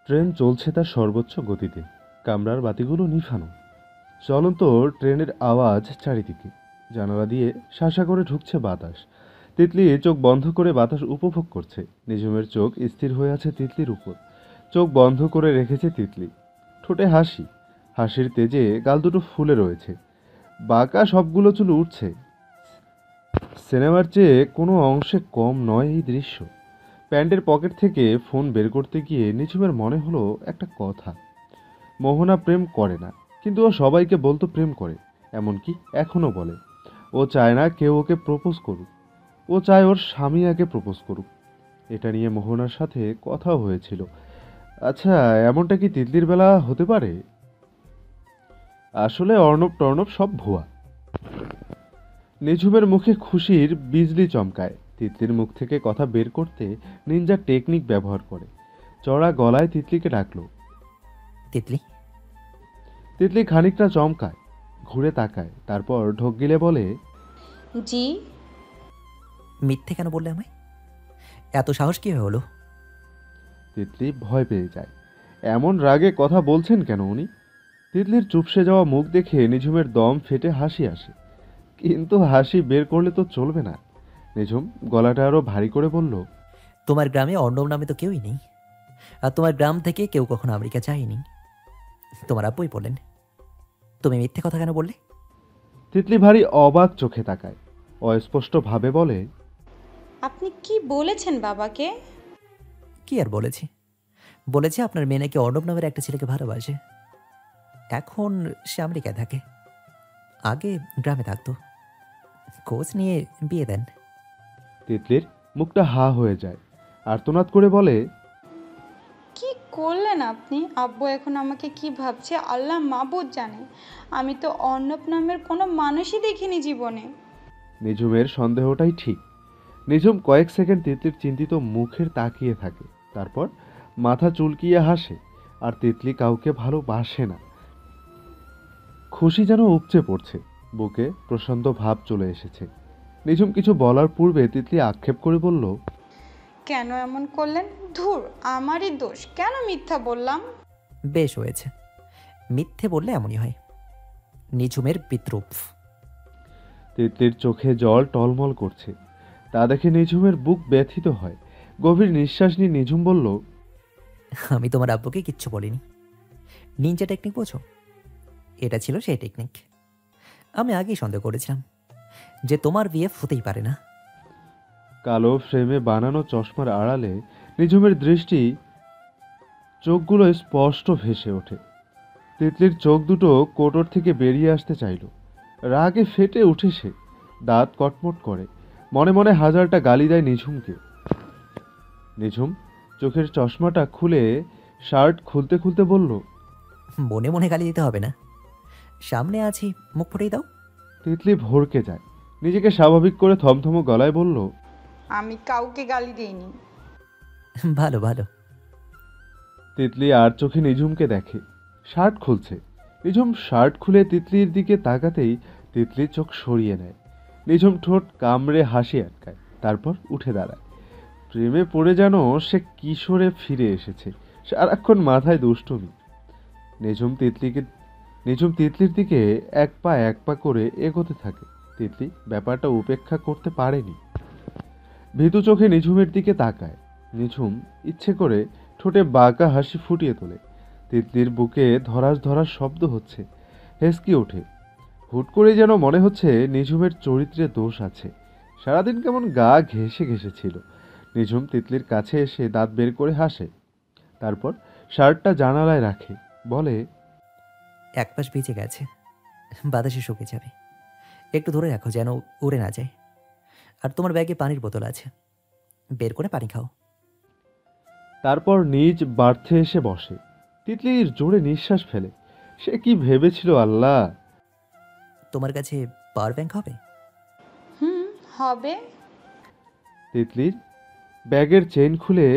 Train চলছে তার সর্বোচ্চ গতিতে। কামরার বাতিগুলো নিভানো। চলন্ত ট্রেনের আওয়াজ চারিদিকে। জানালা দিয়ে শাঁসা করে ঢুকছে বাতাস। তিতলি চোখ বন্ধ করে বাতাস উপভোগ করছে। নিঝুমের চোখ স্থির হয়ে আছে তিতলির উপর। চোখ বন্ধ করে রেখেছে তিতলি। ঠোঁটে হাসি। হাসির তেজে গাল দুটো ফুলে রয়েছে। বাঁকা সবগুলো চুল উঠছে। সিনেমার চেয়ে কোনো অংশে কম নয় এই দৃশ্য। প্যান্টের পকেট থেকে ফোন বের করতে গিয়ে নিঝুমের মনে হলো একটা কথা। মোহনা প্রেম করে না, কিন্তু ও সবাইকে বলতো প্রেম করে। এমনকি এখনও বলে। ও চায় না কেউ ওকে প্রপোজ করুক। ও চায় ওর স্বামী আগে প্রপোজ করুক। এটা নিয়ে মোহনার সাথে কথাও হয়েছিল। আচ্ছা, এমনটা কি তিতলির বেলা হতে পারে? আসলে অর্ণব টর্ণব সব ভুয়া। নিঝুমের মুখে খুশির বিজলি চমকায়। তিতলির মুখ থেকে কথা বের করতে নিনজা টেকনিক ব্যবহার করে। চড়া গলায় তিতলিকে ডাকলো। তিতলি। তিতলি খানিকটা চমকায়, ঘুরে তাকায়, তারপর ঢোক গিলে বলে, জি। মিথ্যে কেন বললে আমায়? এত সাহস কীভাবে হলো? তিতলি ভয় পেয়ে যায়। এমন রাগে কথা বলছেন কেন উনি? তিতলির চুপসে যাওয়া মুখ দেখে নিঝুমের দম ফেটে হাসি আসে। কিন্তু হাসি বের করলে তো চলবে না। নিঝুম গলাটা আরো ভারী করে বলল, তোমার গ্রামে অর্ণব নামে তো কেউই নেই। আর তোমার গ্রাম থেকে কেউ কখনো আমেরিকা যায়নি। তোমার আব্বুই বললেন। তুমি মিথ্যে কথা কেন বললে? তিতলি ভারী অবাক চোখে তাকায়। অস্পষ্ট ভাবে বলে, আপনি কি বলেছেন বাবাকে? কি আর বলেছি? বলেছি আপনার মেয়ে নাকি অর্ণব নামের একটা ছেলেকে ভালোবাসে। এখন সে আমেরিকায় থাকে। আগে গ্রামে থাকতো। খোঁজ নিয়ে বিয়ে দেন। তিতলির মুখটা হা হয়ে যায়। আর্তনাদ করে বলে, কি করলেন আপনি? আব্বু এখন আমাকে কি ভাবছে আল্লাহ মাবুদ জানে। আমি তো অর্ণব নামের কোনো মানুষই দেখিনি জীবনে। নিঝুমের সন্দেহটাই ঠিক। নিঝুম কয়েক সেকেন্ড তিতলির চিন্তিত মুখের তাকিয়ে থাকে। তারপর মাথা চুলকিয়ে হাসে। আর তিতলি কাউকে ভালোবাসে না। খুশি যেন উপচে পড়ছে। বুকে প্রশান্ত ভাব চলে এসেছে। নিঝুম কিছু বলার পূর্বে তিতলি আক্ষেপ করে বলল, কেন এমন করলেন? ধুর, আমারই দোষ। কেন মিথ্যা বললাম? বেশ হয়েছে। মিথ্যে বললে এমনই হয়। নিঝুমের বিদ্রুপ। তিতলির চোখে জল টলমল করছে। তা দেখে নিঝুমের বুক ব্যথিত হয়। গভীর নিঃশ্বাস নিয়ে নিঝুম বলল, আমি তোমার আব্বুকে কিচ্ছু বলিনি। নিনজা টেকনিক বোঝো? এটা ছিল সেই টেকনিক। আমি আগেই সন্দেহ করেছিলাম যে তোমার বিয়ে হতেই পারে না। কালো ফ্রেমে বানানো চশমার আড়ালে নিঝুমের দৃষ্টি, চোখগুলো স্পষ্ট ভেসে ওঠে। তিতলির চোখ দুটো কোটর থেকে বেরিয়ে আসতে চাইল। রাগে ফেটে উঠে সে। দাঁত কটমট করে। মনে মনে হাজারটা গালি দেয় নিঝুমকে। নিঝুম চোখের চশমাটা খুলে শার্ট খুলতে খুলতে বলল, মনে মনে গালি দিতে হবে না। সামনে আছি, মুখ ফুটেই দাও। তিতলি ভড়কে যায়। নিজেকে স্বাভাবিক করে থমথম গলায় বলল, আমি কাউকে গালি দিইনি। ভালো ভালো। তিতলি আর চোখে নিঝুমকে দেখে। শার্ট খুলছে। নিঝুম শার্ট খুলে তিতলির দিকে তাকাতেই তিতলির চোখ সরিয়ে নেয়। নিঝুম ঠোঁট কামড়ে হাসি আটকায়। তারপর উঠে দাঁড়ায়। প্রেমে পড়ে যেন সে কিশোরে ফিরে এসেছে। সারাক্ষণ মাথায় দুষ্টুমি। নিঝুম তিতলিকে নিঝুম তিতলির দিকে এক পা করে এগোতে থাকে। তিতলি ব্যাপারটা উপেক্ষা করতে পারেনি। ভীতু চোখে নিঝুমের দিকে তাকায়। নিঝুম ইচ্ছে করে ঠোঁটে বাঁকা হাসি ফুটিয়ে তোলে। তিতলির বুকে ধরাস ধরাস শব্দ হচ্ছে। হেসকি ওঠে। হুট করে যেন মনে হচ্ছে নিঝুমের চরিত্রে দোষ আছে। সারাদিন কেমন গা ঘেঁষে ঘেঁষে ছিল। নিঝুম তিতলির কাছে এসে দাঁত বের করে হাসে। তারপর শার্টটা জানালায় রাখে। বলে, এক পাশ ভিজে গেছে, বাতাসে শুকে যাবে। একটু ধরে রাখো যেন উড়ে না যায়। আর তোমার ব্যাগে পানির বোতল আছে, বের করে পানি খাও। তারপর নিজ বার্থে এসে বসে। তিতলির জোরে নিঃশ্বাস ফেলে। সে কি ভেবেছিল আল্লাহ! তোমার কাছে পাওয়ার ব্যাংক হবে? হুম, হবে। তিতলির ব্যাগের চেইন খুলে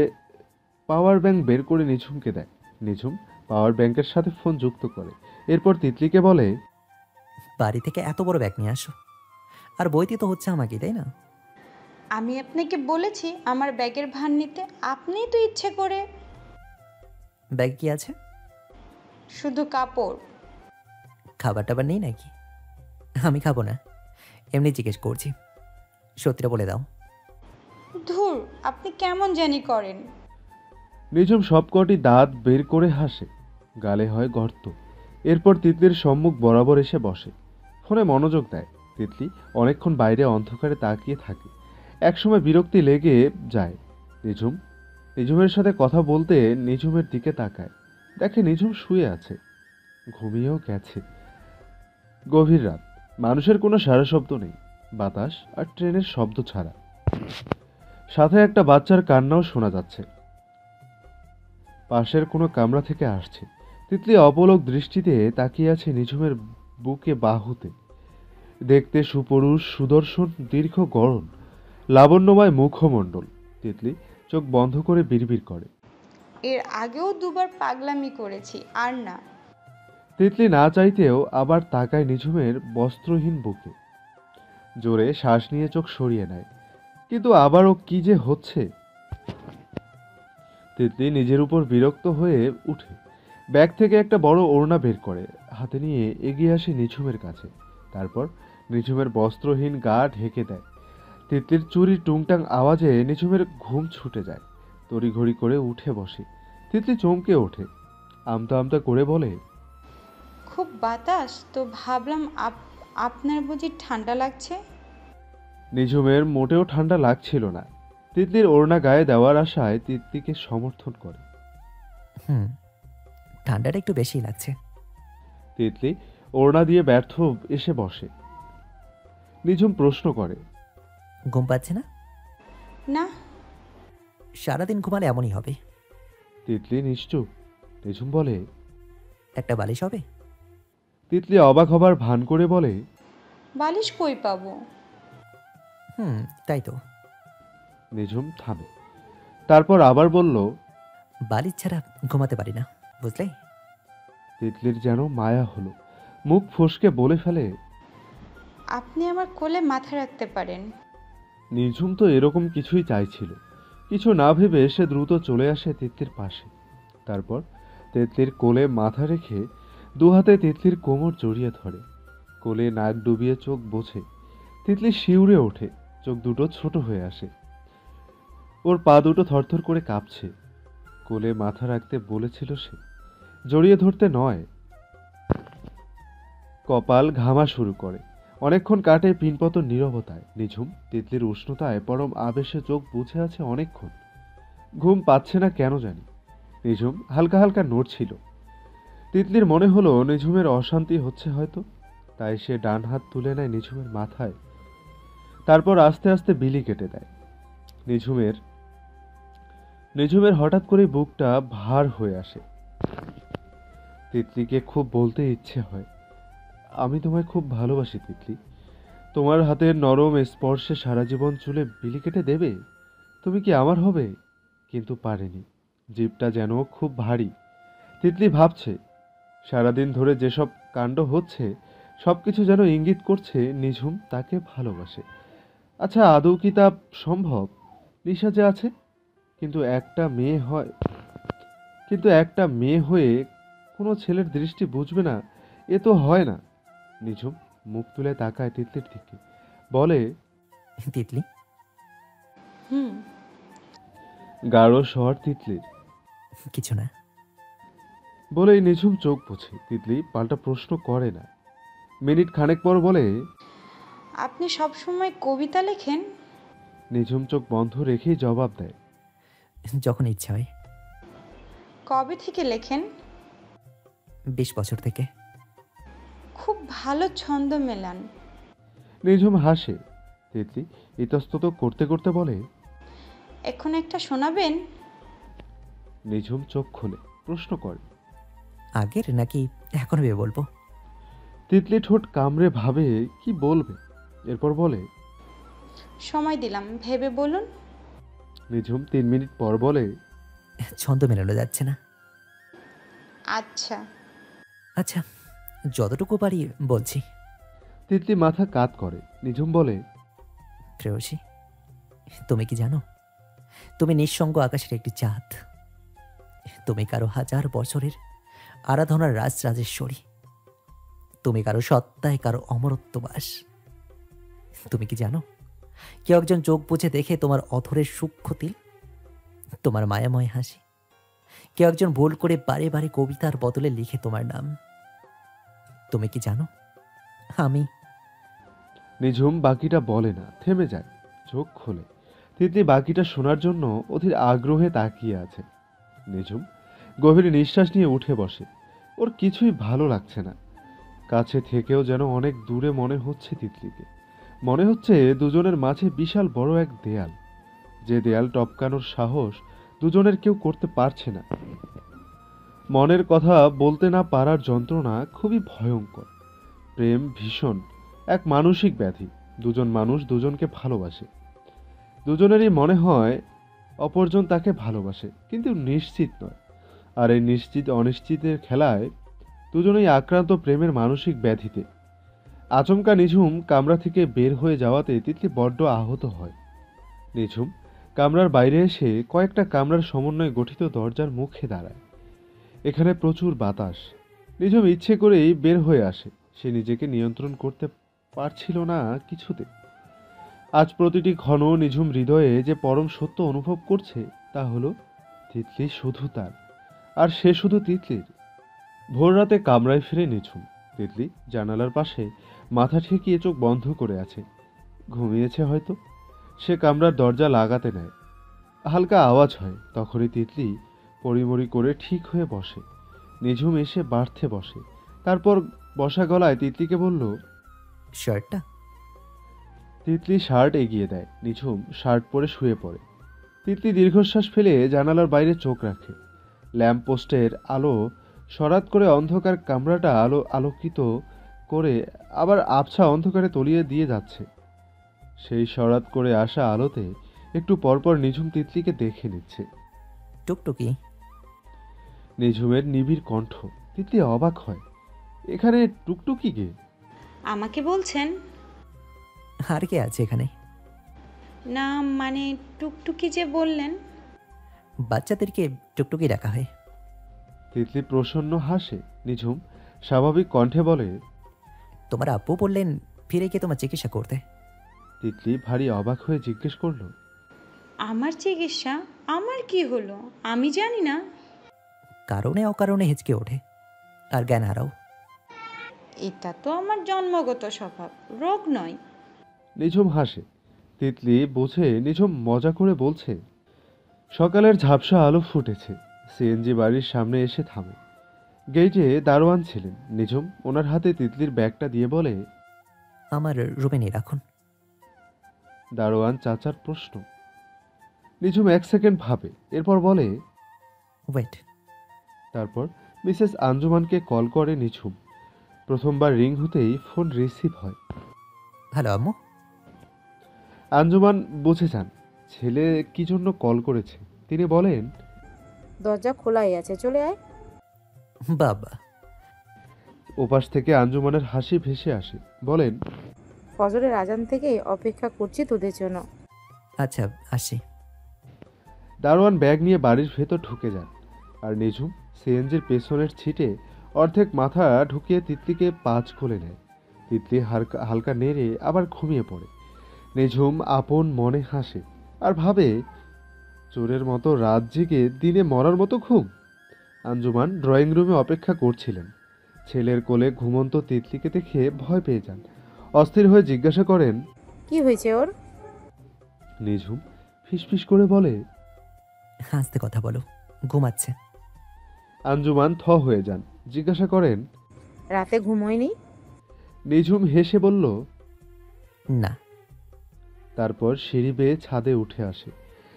পাওয়ার ব্যাংক বের করে নিঝুমকে দেয়। নিঝুম পাওয়ার ব্যাংকের সাথে ফোন যুক্ত করে। এরপর তিতলিকে বলে, বাড়ি থেকে এত বড় ব্যাগ নিয়ে আসো। আর বইতে তো হচ্ছে আমাকে, তাই না? আমি আপনাকে বলেছি আমার ব্যাগের ভার নিতে, আপনিই তো ইচ্ছে করে। ব্যাগে কি আছে? শুধু কাপড়। খাবার টাবার নেই নাকি? আমি খাবো না, এমনি জিজ্ঞেস করছি। সত্যিটা বলে দাও। ধুর, আপনি কেমন জানি করেন। নিঝুম সবকটি দাঁত বের করে হাসে, গালে হয় গর্ত। এরপর তিতলির সম্মুখ বরাবর এসে বসে, ফোনে মনোযোগ দেয়। তিতলি অনেকক্ষণ বাইরে অন্ধকারে তাকিয়ে থাকে। একসময় বিরক্তি লেগে যায়। নিঝুমের সাথে কথা বলতে নিঝুমের দিকে তাকায়, দেখে নিঝুম শুয়ে আছে, ঘুমিয়েও গেছে। গভীর রাত, মানুষের কোনো সারা শব্দ নেই, বাতাস আর ট্রেনের শব্দ ছাড়া। সাথে একটা বাচ্চার কান্নাও শোনা যাচ্ছে, পাশের কোনো কামরা থেকে আসছে। তিতলি অপলক দৃষ্টিতে তাকিয়ে আছে নিঝুমের বুকে, বাহুতে। দেখতে সুপুরুষ, সুদর্শন, দীর্ঘ গড়ন, লাবণ্যময় মুখমণ্ডল। তিতলি চোখ বন্ধ করে বিড়বিড় করে। এর আগেও দুবার পাগলামি করেছি, আর না। তিতলি না চাইতেও আবার তাকায় নিঝুমের বস্ত্রহীন বুকে, জোরে শ্বাস নিয়ে চোখ সরিয়ে নেয়। কিন্তু আবারও কি যে হচ্ছে। তিতলি নিজের উপর বিরক্ত হয়ে উঠে ব্যাগ থেকে একটা বড় ওড়না বের করে হাতে নিয়ে এগিয়ে আসে নিঝুমের কাছে। তারপর নিঝুমের বস্ত্রহীন গা ঢেকে দেয়। তিতলির চুরির টুংটাং আওয়াজে নিঝুমের ঘুম ছুটে যায়। তড়িঘড়ি করে উঠে বসে। তিতলি চমকে ওঠে, আমতা আমতা করে বলে, খুব বাতাস তো, ভাবলাম আপনার বুঝি ঠান্ডা লাগছে। নিঝুমের মোটেও ঠান্ডা লাগছিল না। তিতলির ওড়না গায়ে দেওয়ার আশায় তিতলিকে সমর্থন করে। হুম, ঠান্ডাটা একটু বেশি লাগছে। তিতলি ওড়না দিয়ে ব্যর্থ এসে বসে। নিঝুম প্রশ্ন করে, ঘুম পাচ্ছে না? না। সারাদিন ঘুমালে এমনই হবে। তিতলি নিশ্চুপ। নিঝুম বলে, একটা বালিশ হবে? তিতলি অবাক হবার ভান করে বলে, বালিশ কই পাবো? তাই তো। নিঝুম থামে, তারপর আবার বলল, বালিশ ছাড়া ঘুমাতে পারি না, বুঝলে? তিতলির যেন মায়া হলো, মুখ ফসকে বলে ফেলে, আপনি আমার কোলে মাথা রাখতে পারেন। নিঝুম তো এরকম কিছুই চাইছিল। কিছু না ভেবে সে দ্রুত চলে আসে তিতলির পাশে। তারপর তিতলির কোলে মাথা রেখে দু হাতে তিতলির কোমর জড়িয়ে ধরে, কোলে নাক ডুবিয়ে চোখ বোঝে। তিতলি শিউরে ওঠে, চোখ দুটো ছোট হয়ে আসে, ওর পা দুটো থরথর করে কাঁপছে। কোলে মাথা রাখতে বলেছিল সে, জড়িয়ে ধরতে নয়। কপাল ঘামা শুরু করে। অনেকক্ষণ কাটে পিনপতন নীরবতায়। নিঝুম তিতলির উষ্ণতায় পরম আবেশে চোখ বুঝে আছে অনেকক্ষণ। ঘুম পাচ্ছে না কেন জানি। নিঝুম হালকা হালকা নড়ছিল। তিতলির মনে হলো নিঝুমের অশান্তি হচ্ছে হয়তো, তাই সে ডান হাত তুলে নেয় নিঝুমের মাথায়। তারপর আস্তে আস্তে বিলি কেটে দেয়। নিঝুমের নিঝুমের হঠাৎ করে বুকটা ভার হয়ে আসে। তিতলিকে খুব বলতে ইচ্ছে হয়, আমি তোমায় খুব ভালোবাসি তিতলি। তোমার হাতের নরম স্পর্শে সারা জীবন চুলে বিলি কেটে দেবে। তুমি কি আমার হবে? কিন্তু পারেনি, জিভটা যেন খুব ভারী। তিতলি ভাবছে, সারাদিন ধরে যেসব কাণ্ড হচ্ছে সবকিছু যেন ইঙ্গিত করছে নিঝুম তাকে ভালোবাসে। আচ্ছা, আদৌ কি তা সম্ভব? নিশা যে আছে, কিন্তু একটা মেয়ে হয়ে কোনো ছেলের দৃষ্টি বুঝবে না, এ তো হয় না। নিঝুম মুখ তুলে তাকায় তিতলির দিকে, বলে, তিতলি, হুম। গাঢ় স্বর তিতলির। কিছু না। বলেই নিঝুম চোখ বোঝে। তিতলি পাল্টা প্রশ্ন করে না। মিনিট খানেক পর বলে, আপনি সব সময় কবিতা লেখেন? নিঝুম চোখ বন্ধ রেখেই জবাব দেয়, যখন ইচ্ছা হয়। কবে থেকে লেখেন? 20 বছর থেকে। খুব ভালো ছন্দ মেলান। নিঝুম হাসে। তিতলি ইতস্তত করতে করতে বলে, এখন একটা শোনাবেন? নিঝুম চোখ খোলে, প্রশ্ন করে, আগের নাকি এখন ভেবে বলবো? তিতলি ঠোঁট কামড়ে ভাবে কি বলবে, এরপর বলে, সময় দিলাম, ভেবে বলুন। নিঝুম 3 মিনিট পর বলে, ছন্দ মেলানো যাচ্ছে না। আচ্ছা। আচ্ছা, যতটুকু পারি বলছি। তিতলি মাথা কাত করে। নিঝুম বলে, প্রেয়সী, তুমি কি জানো, তুমি নিঃসঙ্গ আকাশের একটি চাঁদ। তুমি কারো হাজার বছরের আরাধনার রাজরাজেশ্বরী। তুমি কারো সত্তায় কারো অমরত্ব বাস। তুমি কি জানো, কেউ একজন চোখ বুজে দেখে তোমার অধরের সূক্ষ্ম তিল, তোমার মায়াময় হাসি। কেউ একজন ভুল করে বারে বারে কবিতার বদলে লিখে তোমার নাম। তুমি কি জানো, আমি নিঝুম বাকিটা বলে না, থেমে যায়, চোখ খোলে। তিতলি বাকিটা শোনার জন্য অধীর আগ্রহে তাকিয়ে আছে। নিঝুম গভীর নিঃশ্বাস নিয়ে উঠে বসে। ওর কিছুই ভালো লাগছে না। কাছে থেকেও যেন অনেক দূরে মনে হচ্ছে তিতলিকে। মনে হচ্ছে দুজনের মাঝে বিশাল বড় এক দেয়াল, যে দেয়াল টপকানোর সাহস দুজনের কেউ করতে পারছে না। মনের কথা বলতে না পারার যন্ত্রণা খুবই ভয়ঙ্কর। প্রেম ভীষণ এক মানসিক ব্যাধি। দুজন মানুষ দুজনকে ভালোবাসে, দুজনেরই মনে হয় অপরজন তাকে ভালোবাসে, কিন্তু নিশ্চিত নয়। আর এই নিশ্চিত অনিশ্চিতের খেলায় দুজনেই আক্রান্ত প্রেমের মানসিক ব্যাধিতে। আচমকা নিঝুম কামরা থেকে বের হয়ে যাওয়াতে তিতলি বড্ড আহত হয়। নিঝুম কামরার বাইরে এসে কয়েকটা কামরার সমন্বয়ে গঠিত দরজার মুখে দাঁড়ায়। এখানে প্রচুর বাতাস। নিঝুম ইচ্ছে করেই বের হয়ে আসে। সে নিজেকে নিয়ন্ত্রণ করতে পারছিল না কিছুতে। আজ প্রতিটি ক্ষণ নিঝুম হৃদয়ে যে পরম সত্য অনুভব করছে, তা হলো তিতলি শুধু তার, আর সে শুধু তিতলির। ভোররাতে কামরায় ফিরে নিঝুম। তিতলি জানালার পাশে মাথা ঠেকিয়ে চোখ বন্ধ করে আছে। ঘুমিয়েছে হয়তো। সে কামরার দরজা লাগাতে নেয়। হালকা আওয়াজ হয়, তখনই তিতলি পড়িমড়ি করে ঠিক হয়ে বসে। নিঝুম এসে বাড়তে বসে। তারপর বসা গলায় তিতলিকে বলল, শার্টটা। তিতলি শার্ট এগিয়ে দেয়। নিঝুম শার্ট পরে শুয়ে পড়ে। তিতলি দীর্ঘশ্বাস ফেলে জানালার বাইরে চোখ রাখে। ল্যাম্প পোস্টের আলো সরাত করে অন্ধকার কামরাটা আলোকিত করে আবার আবছা অন্ধকারে তলিয়ে দিয়ে যাচ্ছে। সেই সরাত করে আসা আলোতে একটু পরপর নিঝুম তিতলিকে দেখে নিচ্ছে। টুকটুকি। নিঝুমের নিবিড় কণ্ঠ। তিতলি অবাক হয়। এখানে টুকটুকি কে? আমাকে বলছেন? আর কে আছে এখানে? না মানে টুকটুকি যে বললেন। বাচ্চাদেরকে টুকটুকি ডাকা হয়। তিতলি প্রসন্ন হাসে। নিঝুম স্বাভাবিক কণ্ঠে বলে, তোমার আব্বু বললেন ফিরে গিয়ে তোমার চিকিৎসা করতে। তিতলি ভারী অবাক হয়ে জিজ্ঞেস করলো, আমার চিকিৎসা? আমার কি হলো আমি জানি না। কারণে অকারণে হেঁচকে ওঠে আর জ্ঞান হারাও। এটা তো আমার জন্মগত স্বভাব, রোগ নয়। নিঝুম হাসে। তিতলি বোঝে নিঝুম মজা করে বলছে। সকালের ঝাপসা আলো ফুটেছে। সিএনজি বাড়ির সামনে এসে থামে। গেইটে দারোয়ান ছিলেন। নিঝুম ওনার হাতে তিতলির ব্যাগটা দিয়ে বলে, আমার রুমে নিয়ে রাখুন। দারোয়ান চাচার প্রশ্ন। নিঝুম 1 সেকেন্ড ভাবে, এরপর বলে, ওয়েট। তারপর মিসেস আঞ্জুমানকে কল করে নিঝুম। প্রথমবার রিং হতেই ফোন রিসিভ হয়। হ্যালো আম্মু। আঞ্জুমান বুঝে যান ছেলে কি জন্য কল করেছে। তিনি বলেন, দরজা খোলাই আছে, চলে আয়। বাবা। ওপাশ থেকে আঞ্জুমানের হাসি ভেসে আসে। বলেন, ফজরের আজান থেকে অপেক্ষা করছি তোদের জন্য। আচ্ছা আসি। দারোয়ান ব্যাগ নিয়ে বাড়ির ভেতর ঢুকে যান। আর নিঝুম সিএনজির পেছনের ছিটে অর্ধেক মাথা ঢুকিয়ে তিতলিকে পাঁচ খুলে নেয়। তিতলি হালকা হালকা নেড়ে আবার ঘুমিয়ে পড়ে। নিঝুম আপন মনে হাসে আর ভাবে, চোরের মতো রাত জেগে দিনে মরার মতো ঘুম। আঞ্জুমান ড্রয়িং রুমে অপেক্ষা করছিলেন। ছেলের কোলে ঘুমন্ত তিতলিকে দেখে ভয় পেয়ে যান। অস্থির হয়ে জিজ্ঞাসা করেন, কি হয়েছে ওর? নিঝুম ফিসফিস করে বলে, হাসতে কথা বলো, ঘুমাচ্ছে। আঞ্জুমান থ হয়ে যান। জিজ্ঞাসা করেন, রাতে ঘুম হয়নি? নিঝুম হেসে বলল, না। তারপর সিঁড়ি বেয়ে ছাদে উঠে আসে।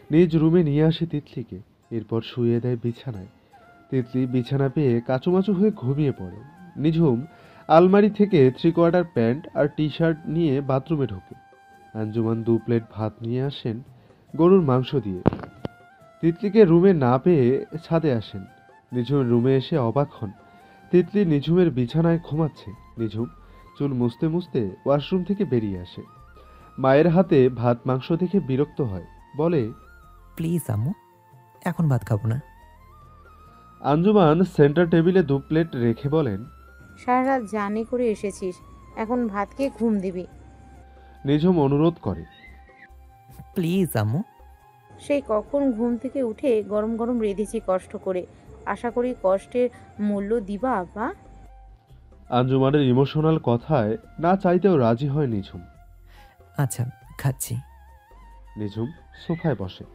নিজ রুমে নিয়ে আসে তিতলিকে। এরপর শুয়ে দেয় বিছানায়। তিতলি বিছানা পেয়ে কাচুমাচু হয়ে ঘুমিয়ে পড়ে। নিঝুম আলমারি থেকে 3/4 প্যান্ট আর টি শার্ট নিয়ে বাথরুমে ঢোকে। আঞ্জুমান 2 প্লেট ভাত নিয়ে আসেন গরুর মাংস দিয়ে। তিতলিকে রুমে না পেয়ে ছাদে আসেন। নিঝুম রুমে এসে অবাক হন। তিতলি নিঝুমের বিছানায় ঘুমাচ্ছে। নিঝুম চুল মুছতে মুছতে ওয়াশরুম থেকে বেরিয়ে আসে। মায়ের হাতে ভাত মাংস দেখে বিরক্ত হয়। বলে, প্লিজ আম্মু, এখন ভাত খাবো না। আঞ্জুমান সেন্টার টেবিলে 2 প্লেট রেখে বলেন, সারা রাত জার্নি করে এসেছিস, এখন ভাত খেয়ে ঘুম দিবি। নিঝুম অনুরোধ করে। প্লিজ আম্মু। সেই কখন ঘুম থেকে উঠে গরম গরম রেঁধেছি কষ্ট করে, আশা করি কষ্টের মূল্য দিবা আব্বা। আঞ্জুমানের ইমোশনাল কথায় না চাইতেও রাজি হয় নিঝুম। আচ্ছা, খাচ্ছি। নিঝুম সোফায় বসে,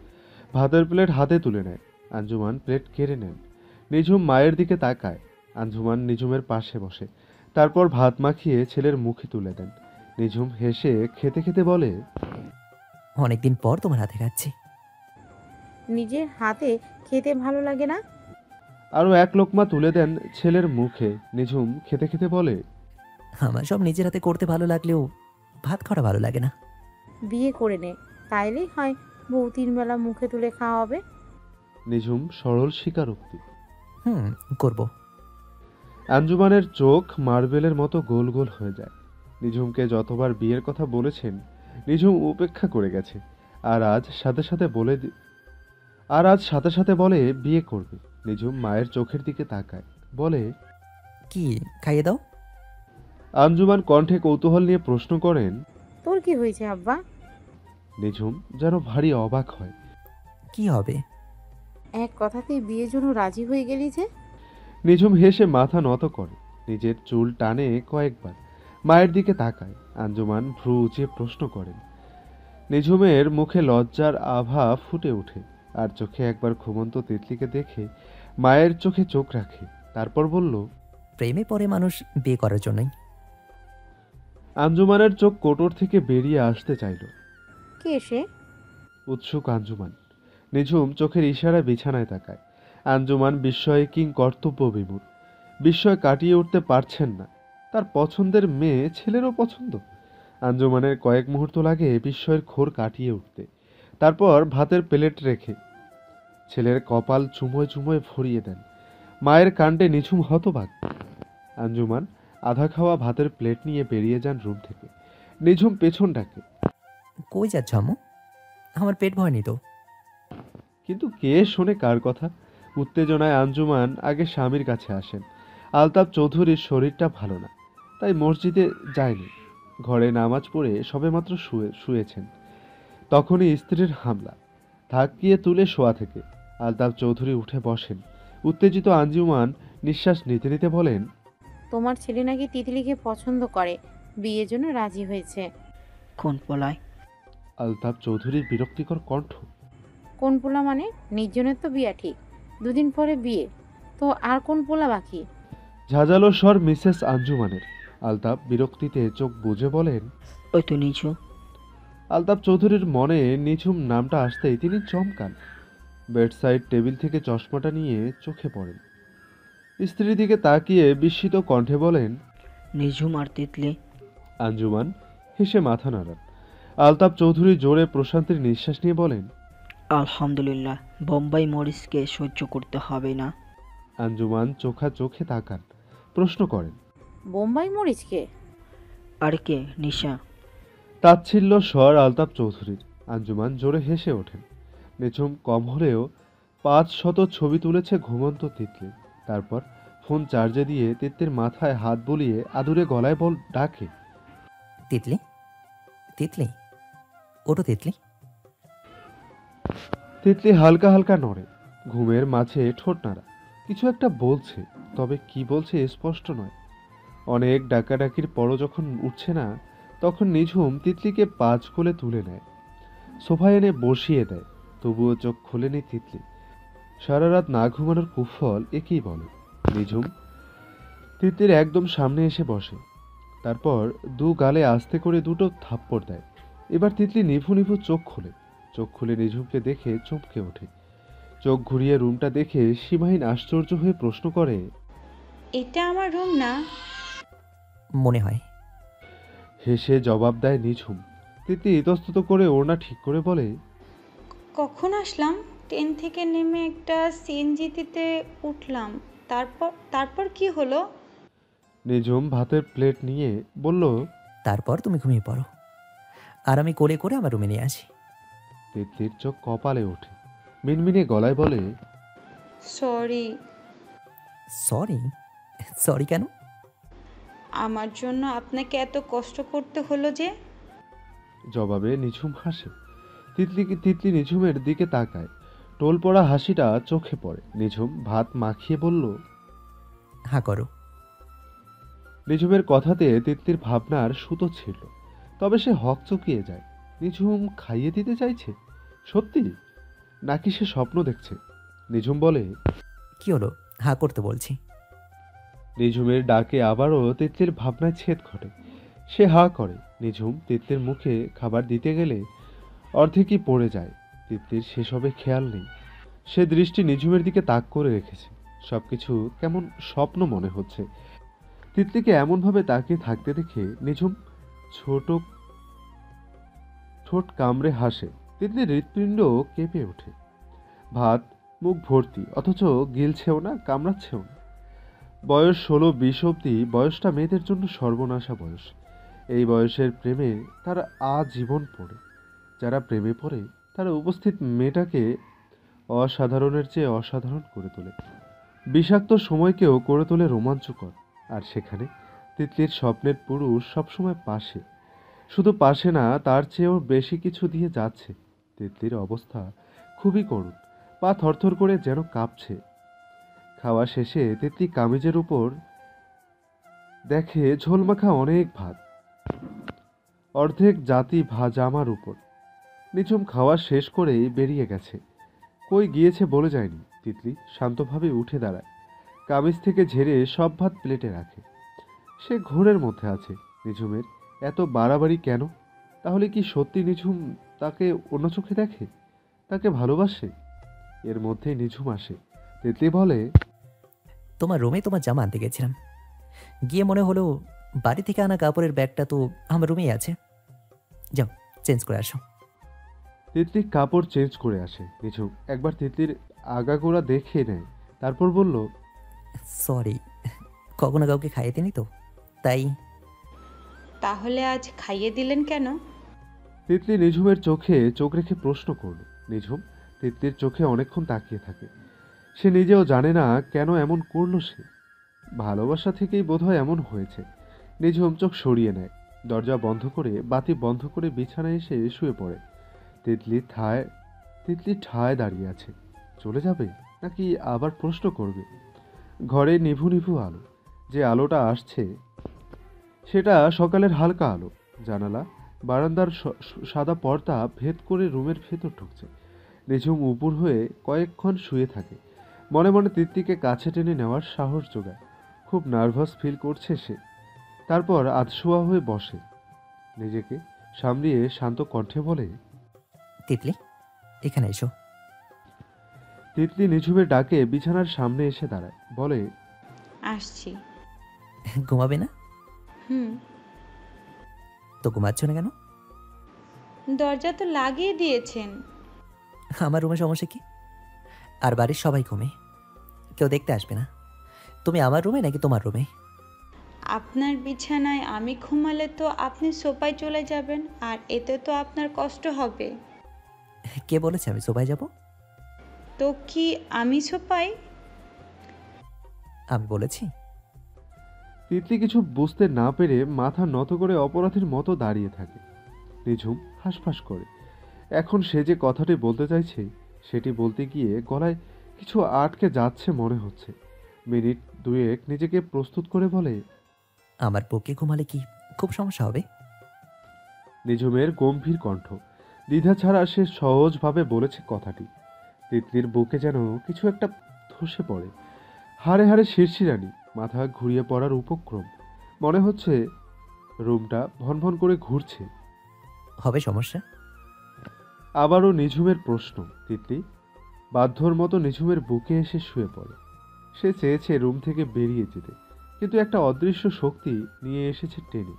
ভাতের প্লেট হাতে তুলে নেয়। আঞ্জুমান প্লেট কেড়ে নেন। নিঝুম মায়ের দিকে তাকায়। আঞ্জুমান নিঝুমের পাশে বসে, তারপর ভাত মাখিয়ে ছেলের মুখে তুলে দেন। নিঝুম হেসে খেতে খেতে বলে, অনেকদিন পর তোমার হাতে খাচ্ছি। নিজের হাতে খেতে ভালো লাগে না? আরও 1 লোকমা তুলে দেন ছেলের মুখে। নিঝুম খেতে খেতে বলে, আমার সব নিজের হাতে করতে ভালো লাগলেও ভাত খাওয়া ভালো লাগে না। বিয়ে করে নে, তাইলেই হয় বউ 3 বেলা মুখে তুলে খাওয়া হবে। নিঝুম সরল স্বীকারোক্তি। করব। আঞ্জুমানের চোখ মার্বেলের মতো গোল গোল হয়ে যায়। নিঝুমকে যতবার বিয়ের কথা বলেছেন নিঝুম উপেক্ষা করে গেছে, আর আজ সাথে সাথে বলে বিয়ে করবে। নিঝুম মায়ের চোখের দিকে তাকায়, বলে, কি খাইয়ে দাও? আঞ্জুমান কণ্ঠে কৌতূহল নিয়ে প্রশ্ন করেন। তোর কি হয়েছে আব্বা? নিঝুম যেন ভারী অবাক হয়। কি হবে? এক কথাতেই বিয়ের জন্য রাজি হয়ে গেলি যে? নিঝুম হেসে মাথা নত করে, নিজের চুল টানে কয়েকবার, মায়ের দিকে তাকায়। আঞ্জুমান ভ্রু উঁচিয়ে প্রশ্ন করেন। নিঝুমের মুখে লজ্জার আভা ফুটে ওঠে, আর চোখে একবার ঘুমন্ত তিতলিকে দেখে মায়ের চোখে চোখ রাখে। তারপর বলল, প্রেমে পড়ে মানুষ বিয়ে করার জন্যই। আঞ্জুমানের চোখ কোটর থেকে বেরিয়ে আসতে চাইল। কে সে? উৎসুক আঞ্জুমান। নিঝুম চোখের ইশারায় বিছানায় তাকায়। আঞ্জুমান বিস্ময়ে কিং কর্তব্য বিমূঢ়। বিস্ময় কাটিয়ে উঠতে পারছেন না। তার পছন্দের মেয়ে ছেলেরও পছন্দ। আঞ্জুমানের কয়েক মুহূর্ত লাগে বিস্ময়ের ঘোর কাটিয়ে উঠতে। তারপর ভাতের প্লেট রেখে ছেলের কপাল চুমোয় চুমোয় ভরিয়ে দেন। মায়ের কাণ্ডে নিঝুম হতবাক। আঞ্জুমান আধা খাওয়া ভাতের প্লেট নিয়ে বেরিয়ে যান রুম থেকে। নিঝুম পেছন ডাকে, কই যাচ্ছ আম্মু? আমার পেট ভয়নি তো। কিন্তু কে শোনে কার কথা। উত্তেজনায় আঞ্জুমান আগে স্বামীর কাছে আসেন। আলতাফ চৌধুরীর শরীরটা ভালো না, তাই মসজিদে যায়নি। ঘরে নামাজ পড়ে সবেমাত্র শুয়েছেন, তখনই স্ত্রীর হামলা। ধাক্কিয়ে তুলে শোয়া থেকে আলতাফ চৌধুরী উঠে বসেন। উত্তেজিত আঞ্জুমান নিঃশ্বাস নিতে নিতে বলেন, তোমার ছেলে নাকি তিতলিকে পছন্দ করে, বিয়ের জন্য রাজি হয়েছে। কোন পলায়? আলতাফ চৌধুরীর বিরক্তিকর কণ্ঠ। কোন পোলা মানে? নির্জনের তো বিয়া ঠিক, 2 দিন পরে বিয়ে, তো আর কোন পোলা বাকি? ঝাঁঝালো স্বর মিসেস আঞ্জুমানের। আলতাফ বিরক্তিতে চোখ বুজে বলেন। ওই তো নিচু। আলতাফ চৌধুরীর মনে নিঝুম নামটা আসতেই তিনি চমকান। বেডসাইড টেবিল থেকে চশমাটা নিয়ে চোখে পড়েন। স্ত্রীর দিকে তাকিয়ে বিস্মিত কণ্ঠে বলেন, নিঝুম আর তিতলি। আঞ্জুমান হেসে মাথা নাড়ান। আলতাফ চৌধুরী জোরে প্রশান্তির নিঃশ্বাস নিয়ে বলেন, আলহামদুলিল্লাহ, বোম্বাই মরিচকে সহ্য করতে হবে না। আঞ্জুমান চোখা চোখে তাকান, প্রশ্ন করেন, বোম্বাই মরিচকে? আর কে? নিশা। তাচ্ছিল্য স্বর আলতাফ চৌধুরীর। আঞ্জুমান জোরে হেসে ওঠেন। নিঝুম কম হলেও 500 ছবি তুলেছে ঘুমন্ত তিতলি। তারপর ফোন চার্জে দিয়ে তিতলির মাথায় হাত বুলিয়ে আদুরে গলায় ডাকে, তিতলি, তিতলি, ওটো তিতলি। তিতলি হালকা হালকা নড়ে, ঘুমের মাঝে ঠোঁট নাড়া। কিছু একটা বলছে, তবে কি বলছে স্পষ্ট নয়। অনেক ডাকাডাকির পরও যখন উঠছে না, তখন নিঝুম তিতলিকে 5 কোলে তুলে নেয়, সোফায় এনে বসিয়ে দেয়। তবুও চোখ খোলেনি তিতলি। সারা রাত না ঘুমানোর কুফল একেই বলে। নিঝুম তিতলির একদম সামনে এসে বসে, তারপর 2 গালে আস্তে করে 2টো থাপ্পড় দেয়। এবার তিতলি নিভু নিভু চোখ খুলে নিঝুমকে দেখে চমকে ওঠে। চোখ ঘুরিয়ে রুমটা দেখে সীমাহীন আশ্চর্য হয়ে প্রশ্ন করে, এটা আমার রুম না? মনে হয়। হেসে জবাব দেয় নিঝুম। তিতলি ইতস্তত করে ওড়না ঠিক করে বলে, কখন আসলাম? ট্রেন থেকে নেমে একটা সিএনজিতে উঠলাম। তারপর কি হলো? নিঝুম ভাতের প্লেট নিয়ে বলল, তারপর তুমি ঘুমিয়ে পড়ো, আর আমি করে করে আমার রুমে নিয়ে আসি। তিতলির চোখ কপালে ওঠে, মিনমিনে গলায় বলে, সরি। সরি? সরি কেন? আমার জন্য আপনাকে এত কষ্ট করতে হলো যে। জবাবে নিঝুম হাসে। তিতলি নিঝুমের দিকে তাকায়। টোল পড়া হাসিটা চোখে পড়ে। নিঝুম ভাত মাখিয়ে বলল। হা করো। নিঝুমের কথাতে তিতলির ভাবনার সুতো ছিল, তবে সে হক চুকিয়ে যায়। নিঝুম খাইয়ে দিতে চাইছে সত্যি, নাকি সে স্বপ্ন দেখছে? নিঝুম বলে। কি হলো? হা করতে বলছি। নিঝুমের ডাকে আবারও তিতলির ভাবনায় ছেদ ঘটে। সে হা করে। নিঝুম তিতলির মুখে খাবার দিতে গেলে অর্ধেকই পড়ে যায়। তিতলির সেসবে খেয়াল নেই। সে দৃষ্টি নিঝুমের দিকে তাক করে রেখেছে। সবকিছু কেমন স্বপ্ন মনে হচ্ছে। তিতলিকে এমনভাবে তাকিয়ে থাকতে দেখে নিঝুম ছোট ঠোঁট কামড়ে হাসে। তিতলির হৃৎপিণ্ড কেঁপে ওঠে। ভাত মুখ ভর্তি, অথচ গিলছেও না, কামড়াচ্ছেও না। বয়স 16-20 অবধি বয়সটা মেয়েদের জন্য সর্বনাশা বয়স। এই বয়সের প্রেমে তারা আজীবন পড়ে। যারা প্রেমে পড়ে তারা উপস্থিত মেয়েটাকে অসাধারণের চেয়ে অসাধারণ করে তোলে। বিষাক্ত সময়কেও করে তোলে রোমাঞ্চকর। আর সেখানে তিতলির স্বপ্নের পুরুষ সবসময় পাশে। শুধু পাশে না, তার চেয়েও বেশি কিছু দিয়ে যাচ্ছে। তিতলির অবস্থা খুবই করুণ। পা থরথর করে যেন কাঁপছে। খাওয়া শেষে তিতলি কামিজের উপর দেখে ঝোলমাখা অনেক ভাত, অর্ধেক জাতি জামার উপর। নিঝুম খাওয়া শেষ করেই বেরিয়ে গেছে। কই গিয়েছে বলে যায়নি। তিতলি শান্তভাবে উঠে দাঁড়ায়। কামিজ থেকে ঝেড়ে সব ভাত প্লেটে রাখে। সে ঘোরের মধ্যে আছে। নিঝুমের এত বাড়াবাড়ি কেন? তাহলে কি সত্যি নিঝুম তাকে অন্য চোখে দেখে, তাকে ভালোবাসে? এর মধ্যেই নিঝুম আসে। তিতলি বলে। তোমার রুমে তোমার জামা আনতে গেছিলাম, গিয়ে মনে হলো বাড়ি থেকে আনা কাপড়ের ব্যাগটা তো আমার রুমেই আছে। যাও, চেঞ্জ করে আসো। তিতলি কাপড় চেঞ্জ করে আসে। নিঝুম একবার তিতলির আগাগোড়া দেখে নেয়, তারপর বলল। সরি, কখনো কাউকে খাইয়ে দিনি তো, তাই। তাহলে আজ খাইয়ে দিলেন কেন? তিতলি নিঝুমের চোখে চোখ রেখে প্রশ্ন করল। নিঝুম তিতলির চোখে অনেকক্ষণ তাকিয়ে থাকে। সে নিজেও জানে না কেন এমন করলো সে। ভালোবাসা থেকেই বোধহয় এমন হয়েছে। নিঝুম চোখ সরিয়ে নেয়। দরজা বন্ধ করে বাতি বন্ধ করে বিছানায় এসে শুয়ে পড়ে। তিতলি ঠায় দাঁড়িয়ে আছে। চলে যাবে নাকি আবার প্রশ্ন করবে? ঘরে নিভু নিভু আলো। যে আলোটা আসছে সেটা সকালের হালকা আলো। জানালা বারান্দার সাদা পর্দা ভেদ করে রুমের ভেতর ঢুকছে। নিঝুম উপুর হয়ে কয়েকক্ষণ শুয়ে থাকে। মনে মনে তিতলিকে কাছে টেনে নেওয়ার সাহস জোগায়। খুব নার্ভাস ফিল করছে সে। তারপর আধশোয়া হয়ে বসে। নিজেকে সামলিয়ে শান্ত কণ্ঠে বলে। তিতলি, এখানে এসো। তিতলি নিঝুমের ডাকে বিছানার সামনে এসে দাঁড়ায়। বলে। আসছি। ঘুমাবে না? হুম। তো ঘুমাচ্ছ না কেন? দরজা তো লাগিয়ে দিয়েছেন। আমার রুমে সমস্যা কি? আর বাড়ির সবাই ঘুমে, কেউ দেখতে আসবে না। তুমি আমার রুমে নাকি তোমার রুমে? আপনার বিছানায় আমি ঘুমালে তো আপনি সোফায় চলে যাবেন, আর এতে তো আপনার কষ্ট হবে। কে বলেছে আমি সোফায় যাব? তো কি আমি সোফায়? আমি বলেছি? তিতলি কিছু বুঝতে না পেরে মাথা নত করে অপরাধীর মতো দাঁড়িয়ে থাকে। নিঝুম হাঁসফাঁস করে। এখন সে যে কথাটি বলতে চাইছে সেটি বলতে গিয়ে গলায় কিছু আটকে যাচ্ছে মনে হচ্ছে। মিনিট দুয়েক নিজেকে প্রস্তুত করে বলে। আমার বুকে ঘুমালে কি খুব সমস্যা হবে? নিঝুমের গম্ভীর কণ্ঠ। দ্বিধা ছাড়া সে সহজভাবে বলেছে কথাটি। তিতলির বুকে যেন কিছু একটা ধসে পড়ে। হাড়ে হাড়ে শিরশিরানি, মাথা ঘুরিয়ে পড়ার উপক্রম। মনে হচ্ছে রুমটা ভনভন করে ঘুরছে। হবে সমস্যা? আবারও নিঝুমের প্রশ্ন। তিতলি বাধ্যর মতো নিঝুমের বুকে এসে শুয়ে পড়ে। সে চেয়েছে রুম থেকে বেরিয়ে যেতে, কিন্তু একটা অদৃশ্য শক্তি নিয়ে এসেছে টেনে।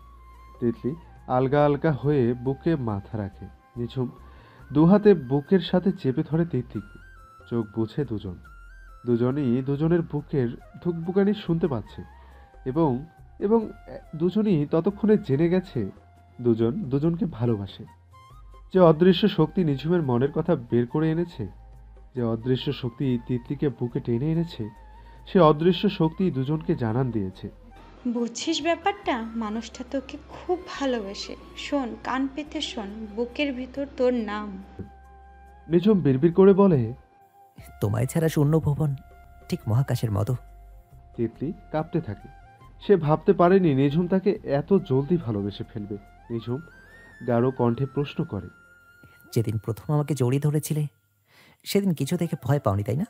তিতলি আলগা আলগা হয়ে বুকে মাথা রাখে। নিঝুম দুহাতে বুকের সাথে চেপে ধরে তিতলিকে। চোখ বুঝে দুজনই দুজনের বুকের ধুকপুকানি শুনতে পাচ্ছে, এবং এবং দুজনই ততক্ষণে জেনে গেছে দুজন দুজনকে ভালোবাসে। যে অদৃশ্য শক্তি নিঝুমের মনের কথা বের করে এনেছে, যে অদৃশ্য শক্তি তিতলিকে বুকে টেনে এনেছে, সে অদৃশ্য শক্তি দুজনকে জানান দিয়েছে। বুঝছিস ব্যাপারটা? মানুষটা তোকে খুব ভালোবাসে। শোন, কান পেতে শোন, বুকের ভিতর তোর নাম। নিঝুম বিড়বিড় করে বলে। তোমায় ছাড়া শূন্য ভুবন ঠিক মহাকাশের মতো। তিতলি কাঁপতে থাকে। সে ভাবতে পারেনি নিঝুম তাকে এত জলদি ভালোবেসে ফেলবে। নিঝুম গাঢ় কণ্ঠে প্রশ্ন করে। যেদিন প্রথম আমাকে জড়িয়ে ধরেছিলে সেদিন কিছু দেখে ভয় পাওনি, তাই না?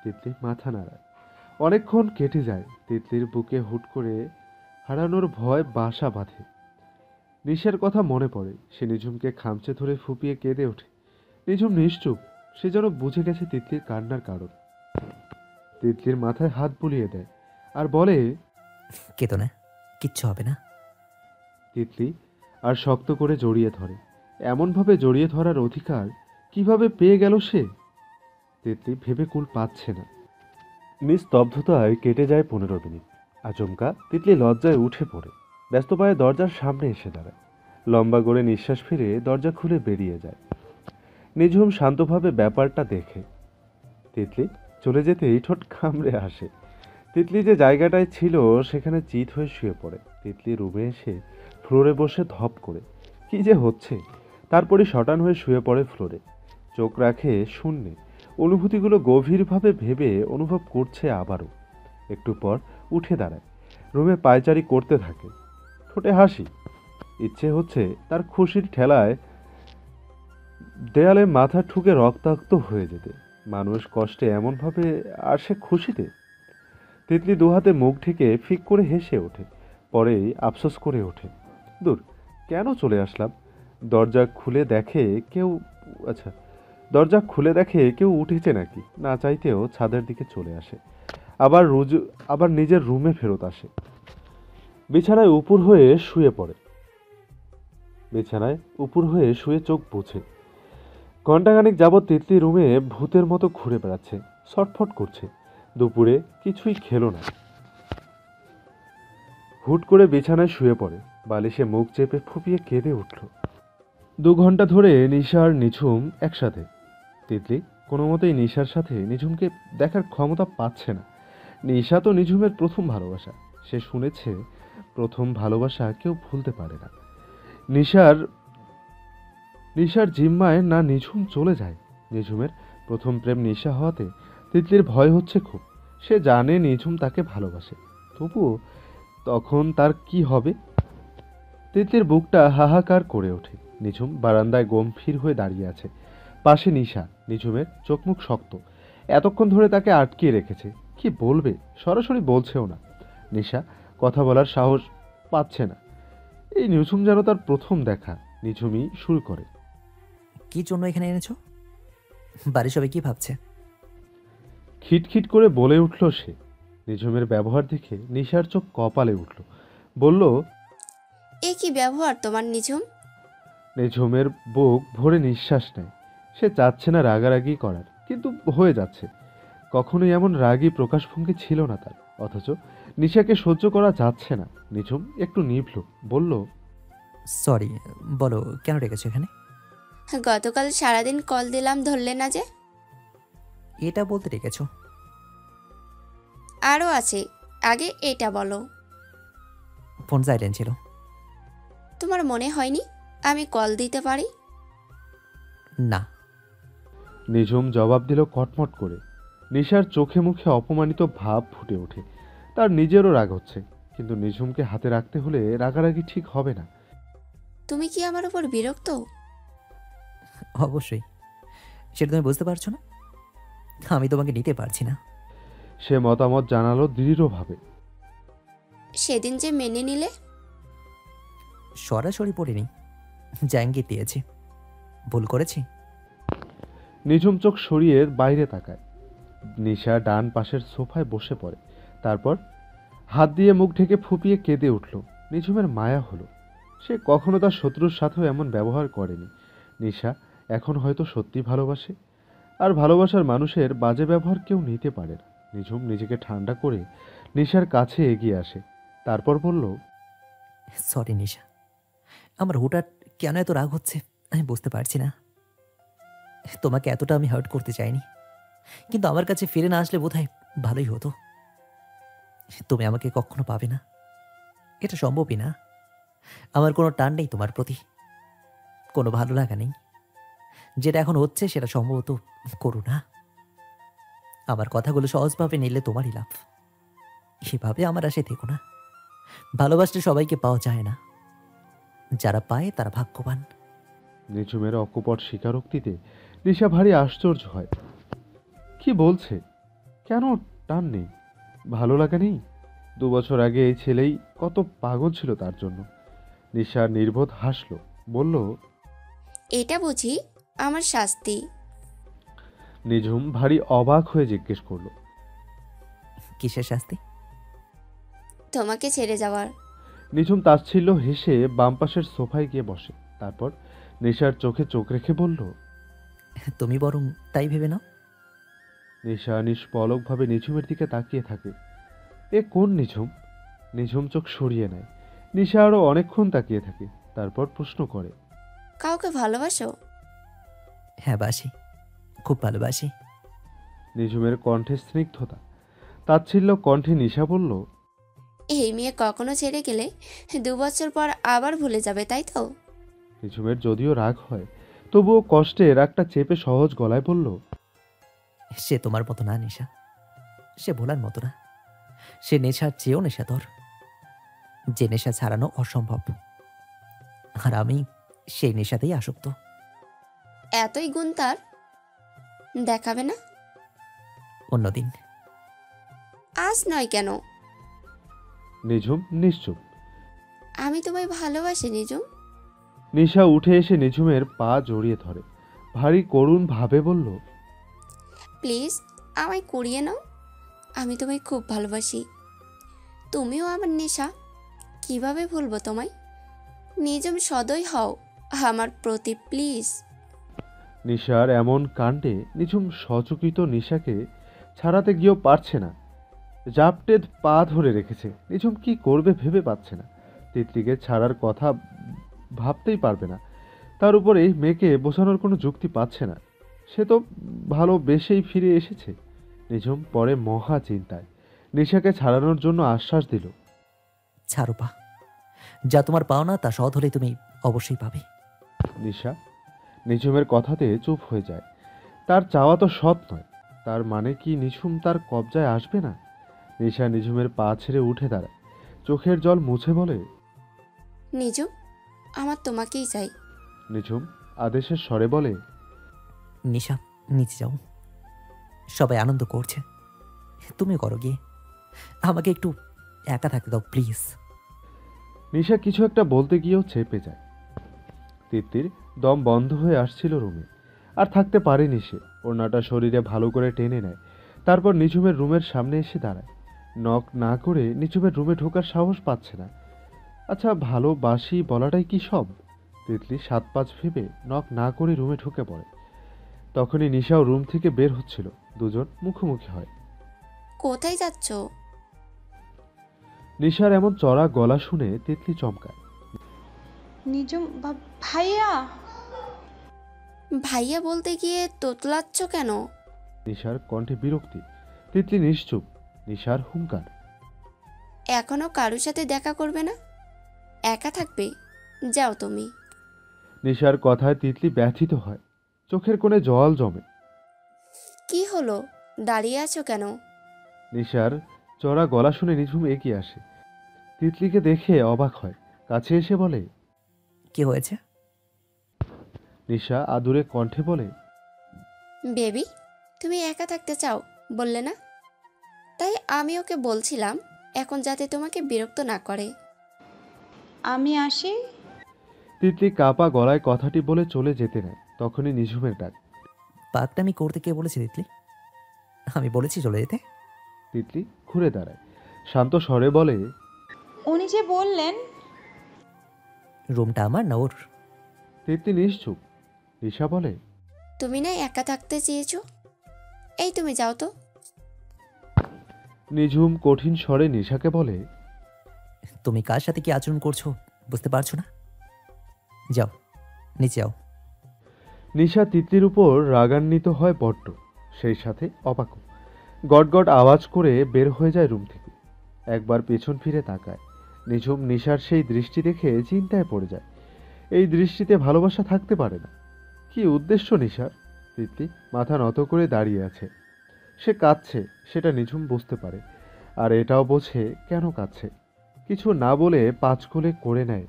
তিতলি মাথা নাড়ায়। অনেকক্ষণ কেটে যায়। তিতলির বুকে হুট করে হারানোর ভয় বাসা বাঁধে। নিশার কথা মনে পড়ে। সে নিঝুমকে খামচে ধরে ফুপিয়ে কেঁদে ওঠে। নিঝুম নিশ্চুপ। সে যেন বুঝে গেছে তিতলির কান্নার কারণ। তিতলির মাথায় হাত বুলিয়ে দেয় আর বলে, কেতো না, কিচ্ছু হবে না। তিতলি আর শক্ত করে জড়িয়ে ধরে। এমনভাবে জড়িয়ে ধরার অধিকার কিভাবে পেয়ে গেল সে? তিতলি ভেবে কুল পাচ্ছে না। নিস্তব্ধতায় কেটে যায় 15 মিনিট। আচমকা তিতলি লজ্জায় উঠে পড়ে ব্যস্ত পায়ে দরজার সামনে এসে দাঁড়ায়। লম্বা করে নিঃশ্বাস ফিরে দরজা খুলে বেরিয়ে যায়। নিঝুম শান্তভাবে ব্যাপারটা দেখে। তিতলি চলে যেতেই ঠোঁট কামড়ে আসে। তিতলি যে জায়গাটায় ছিল সেখানে চিত হয়ে শুয়ে পড়ে। তিতলি রুমে এসে ফ্লোরে বসে ধপ করে কি যে হচ্ছে, তারপরে শটান হয়ে শুয়ে পড়ে ফ্লোরে। চোখ রাখে শূন্যে। অনুভূতিগুলো গভীরভাবে ভেবে অনুভব করছে আবারও। একটু পর উঠে দাঁড়ায়। রুমে পায়চারি করতে থাকে। ঠোঁটে হাসি। ইচ্ছে হচ্ছে তার খুশির ঠেলায় দেয়ালে মাথা ঠুকে রক্তাক্ত হয়ে যেতে। মানুষ কষ্টে এমনভাবে আর সে খুশিতে। তিতলি দুহাতে মুখ ঢেকে ফিক করে হেসে ওঠে। পরেই আফসোস করে ওঠে, দূর, কেন চলে আসলাম। দরজা খুলে দেখে কেউ আচ্ছা দরজা খুলে দেখে কেউ উঠেছে নাকি। না চাইতেও ছাদের দিকে চলে আসে। আবার নিজের রুমে ফেরত আসে। বিছানায় উপুর হয়ে শুয়ে চোখ বুঝে। ঘণ্টাখানিক যাবৎ তিতলি রুমে ভূতের মতো ঘুরে বেড়াচ্ছে, ছটফট করছে। দুপুরে কিছুই খেলো না। হুট করে বিছানায় শুয়ে পড়ে। বালিশে মুখ চেপে ফুপিয়ে কেঁদে উঠল। 2 ঘন্টা ধরে নিশা আর নিঝুম একসাথে। তিতলি কোনো মতেই নিশার সাথে নিঝুমকে দেখার ক্ষমতা পাচ্ছে না। নিশা তো নিঝুমের প্রথম ভালোবাসা। সে শুনেছে প্রথম ভালোবাসা কেউ ভুলতে পারে না। নিশার জিম্মায় না নিঝুম চলে যায়। নিঝুমের প্রথম প্রেম নিশা হওয়াতে তিতলির ভয় হচ্ছে খুব। সে জানে নিঝুম তাকে ভালোবাসে, তবুও তখন তার কি হবে। তিতলির বুকটা হাহাকার করে ওঠে। নিঝুম বারান্দায় গম্ভীর হয়ে দাঁড়িয়ে আছে। পাশে নিশা। নিঝুমের চোখ মুখ শক্ত। এতক্ষণ ধরে তাকে আটকিয়ে রেখেছে। কি বলবে, সরাসরি বলছেও না। নিশা কথা বলার সাহস পাচ্ছে না। এই নিঝুম যেন তার প্রথম দেখা। নিঝুমই শুরু করে। কি জন্য এখানে এনেছো? বাড়ির সবাই কি ভাবছে? খিটখিট করে বলে উঠল সে। নিঝুমের ব্যবহার দেখে নিশার চোখ কপালে উঠল। বলল, এ কি ব্যবহার তোমার নিঝুম? নিঝুমের বুক ভরে নিঃশ্বাস নেয়। সে চাচ্ছে না রাগারাগি করার, কিন্তু হয়ে যাচ্ছে। কখনোই এমন রাগী প্রকাশভঙ্গি ছিল না তার। অথচ নিশাকে সহ্য করা যাচ্ছে না। নিঝুম একটু নিভল, বলল, সরি, বলো কেন রেখেছো এখানে? গতকাল সারাদিন কল দিলাম, ধরলে না যে। এটা বলতে রেখেছো? আরও আছে, আগে এটা বলো। ফোন সাইলেন্ট ছিল। তোমার মনে হয়নি আমি কল দিতে পারি? না। নিঝুম জবাব দিল কটমট করে। নিশার চোখে মুখে অপমানিত ভাব ফুটে ওঠে। তার নিজেরও রাগ হচ্ছে, কিন্তু নিঝুমকে হাতে রাখতে হলে রাগারাগি ঠিক হবে না। তুমি কি আমার উপর বিরক্ত? অবশ্যই। সেটা তুমি বুঝতে পারছো না? আমি তোমাকে নিতে পারছি না। সে মতামত জানালো দৃঢ়ভাবে। সেদিন যে মেনে নিলে। সরাসরি পড়িনি, যা ইঙ্গিত দিয়েছি। ভুল করেছি? নিঝুম চোখ সরিয়ে বাইরে তাকায়। নিশা ডান পাশের সোফায় বসে পড়ে। তারপর হাত দিয়ে মুখ ঢেকে ফুপিয়ে কেঁদে উঠল। নিঝুমের মায়া হলো। সে কখনো তার শত্রুর সাথেও এমন ব্যবহার করেনি। নিশা এখন হয়তো সত্যি ভালোবাসে। আর ভালোবাসার মানুষের বাজে ব্যবহার কেউ নিতে পারে না। নিঝুম নিজেকে ঠান্ডা করে নিশার কাছে এগিয়ে আসে। তারপর বলল, সরি নিশা, আমার হুটহাট কেন এত রাগ হচ্ছে আমি বুঝতে পারছি না। তোমাকে এতটা আমি হার্ট করতে চাইনি, কিন্তু আমার কাছে ফিরে না আসলে বোধহয় ভালোই হতো। তুমি আমাকে কখনো পাবে না, এটা সম্ভবই না। আমার কোনো টান নেই তোমার প্রতি, কোনো ভালো লাগা নেই। যেটা এখন হচ্ছে সেটা সম্ভবত করুণা। আমার কথাগুলো সহজভাবে নিলে তোমারই লাভ। এভাবে আমার আশে থেকো না। ভালোবাসতে সবাইকে পাওয়া যায় না, যারা পায় তারা ভাগ্যবান। নিঝুমের অকপট স্বীকারোক্তিতে নিশা ভারী আশ্চর্য হয়। কি বলছে? কেন টান নেই, ভালো লাগা নেই? 2 বছর আগে এই ছেলেই কত পাগল ছিল তার জন্য। নিশা নির্বোধ হাসল, বলল, এটা বুঝি আমার শাস্তি? নিঝুম ভারী অবাক হয়ে জিজ্ঞেস করলো, কিসের শাস্তি? তোমাকে ছেড়ে যাওয়ার। নিঝুম তাচ্ছিল্য হেসে বাম পাশের সোফায় গিয়ে বসে। তারপর নিশার চোখে চোখ রেখে বলল, তুমি বরং তাই ভেবে নাও। নিশা নিষ্পলকভাবে নিঝুমের দিকে তাকিয়ে থাকে। এ কোন নিঝুম? নিঝুম চোখ সরিয়ে নেয়। নিশা আরো অনেকক্ষণ তাকিয়ে থাকে, তারপর প্রশ্ন করে, কাউকে ভালোবাসো? হ্যাঁ বাসি, খুব ভালোবাসি। নিঝুমের কণ্ঠে স্নিগ্ধতা। তাচ্ছিল্য কণ্ঠে নিশা বলল, এই মেয়ে কখনো ছেড়ে গেলে 2 বছর পর আবার ভুলে যাবে, তাই তো? নিঝুমের যদিও রাগ হয়, তবুও কষ্টে রাগটা চেপে সহজ গলায় বলল, সে তোমার মতো না নেশা, সে ভোলার মতো না। সে নেশার চেয়েও নেশাধর, যে নেশা ছাড়ানো অসম্ভব। আর আমি সেই নেশাতেই আসক্ত। এতই গুণ তার, দেখাবে না? অন্যদিন। আজ নয় কেন? নিঝুম নিশ্চুপ। আমি তোমায় ভালোবাসি নিজুম। নিশা উঠে এসে নিঝুমের পা জড়িয়ে ধরে, ভারী করুণ ভাবে বলল, প্লিজ আমায় কুড়িয়ে নাও, আমি তোমায় খুব ভালোবাসি। তুমিও আমার নেশা, কিভাবে ভুলবো তোমায়? নিজম সদয় হও আমার প্রতি, প্লিজ। নিশার এমন কাণ্ডে নিঝুম সচকিত নিশাকে ছাড়াতে গিয়েও পারছে না। জাপটে পা ধরে রেখেছে। নিঝুম কি করবে ভেবে পাচ্ছে না। তিতলিকে ছাড়ার কথা ভাবতেই পারবে না। তার উপরে মেয়েকে বোঝানোর কোনো যুক্তি পাচ্ছে না। সে তো ভালোবেসেই ফিরে এসেছে। নিঝুম পরে মহা চিন্তায় নিশাকে ছাড়ানোর জন্য আশ্বাস দিল, ছাড়ো পা, যা তোমার পাওনা তা সৎ হলে তুমি অবশ্যই পাবে। নিশা নিঝুমের কথাতে চুপ হয়ে যায়। তার চাওয়া তো সৎ নয়, তার মানে কি নিঝুম তার কবজায় আসবে না? নিশা নিঝুমের পা ছেড়ে উঠে দাঁড়ায়, চোখের জল মুছে বলে, নিজম, আমার তোমাকেই চাই। নিঝুম আদেশের স্বরে বলে, নিশা, নিচে যাও, সবাই আনন্দ করছে, তুমি করো গিয়ে। আমাকে একটু একা থাকতে দাও প্লিজ। নিশা কিছু একটা বলতে গিয়েও চেপে যায়। তিত্তির দম বন্ধ হয়ে আসছিল রুমে, আর থাকতে পারেনি সে। ওড়নাটা শরীরে ভালো করে টেনে নেয়। তারপর নিঝুমের রুমের সামনে এসে দাঁড়ায়। নক না করে নিঝুমের রুমে ঢোকার সাহস পাচ্ছে না। আচ্ছা, ভালোবাসি বলাটাই কি সব? তিতলি 7-5 ভেবে নক না করে রুমে ঢুকে পড়ে। তখনই নিশাও রুম থেকে বের হচ্ছিল। দুজন মুখোমুখি হয়। কোথায় যাচ্ছ? নিশার এমন চড়া গলা শুনে তিতলি চমকায়। নিজুম ভাইয়া। ভাইয়া বলতে গিয়ে তোতলাচ্ছ কেন? নিশার কণ্ঠে বিরক্তি। তিতলি নিশ্চুপ। নিশার হুঙ্কার, এখনো কারোর সাথে দেখা করবে না? একা থাকবে? যাও তুমি। নিশার কথায় তিতলি ব্যথিত হয়। চোখের কোণে জল জমে। কি হলো, দাঁড়িয়ে আছো কেন? নিশার চড়া গলা শুনে নিঝুম এগিয়ে আসে। তিতলিকে দেখে অবাক হয়, কাছে এসে বলে, কি হয়েছে? নিশা আদুরে কণ্ঠে বলে, বেবি, তুমি একা থাকতে চাও বললে না? তাই আমি ওকে বলছিলাম এখন যাতে তোমাকে বিরক্ত না করে। আমি আসি। তিতলি কাপা গলায় কথাটি বলে চলে যেতে নেয়। তখনই নিঝুমের ডাক। পাকটামি করতে কে বলেছে তিতলি? আমি বলেছি চলে যেতে? তিতলি ঘুরে দাঁড়ায়, শান্ত স্বরে বলে, উনি যে বললেন। রুমটা আমার না ওর? তিতলি নিশ্চুপ। নিশা বলে, তুমি না একা থাকতে চেয়েছো, এই তুমি যাও তো। নিঝুম কঠিন স্বরে নিশাকে বলে, তুমি কার সাথে কি আচরণ করছো বুঝতে পারছো না? যাও, নিচে যাও। নিশা তিতলির উপর রাগান্বিত হয় বড্ড, সেই সাথে অবাকও। গটগট আওয়াজ করে বের হয়ে যায় রুম থেকে। একবার পেছন ফিরে তাকায়। নিঝুম নিশার সেই দৃষ্টি দেখে চিন্তায় পড়ে যায়। এই দৃষ্টিতে ভালোবাসা থাকতে পারে না। কি উদ্দেশ্য নিশার? তিতলি মাথা নত করে দাঁড়িয়ে আছে। সে কাঁদছে, সেটা নিঝুম বুঝতে পারে। আর এটাও বোঝে কেন কাঁদছে। কিছু না বলে পাঁচকুলে করে নেয়।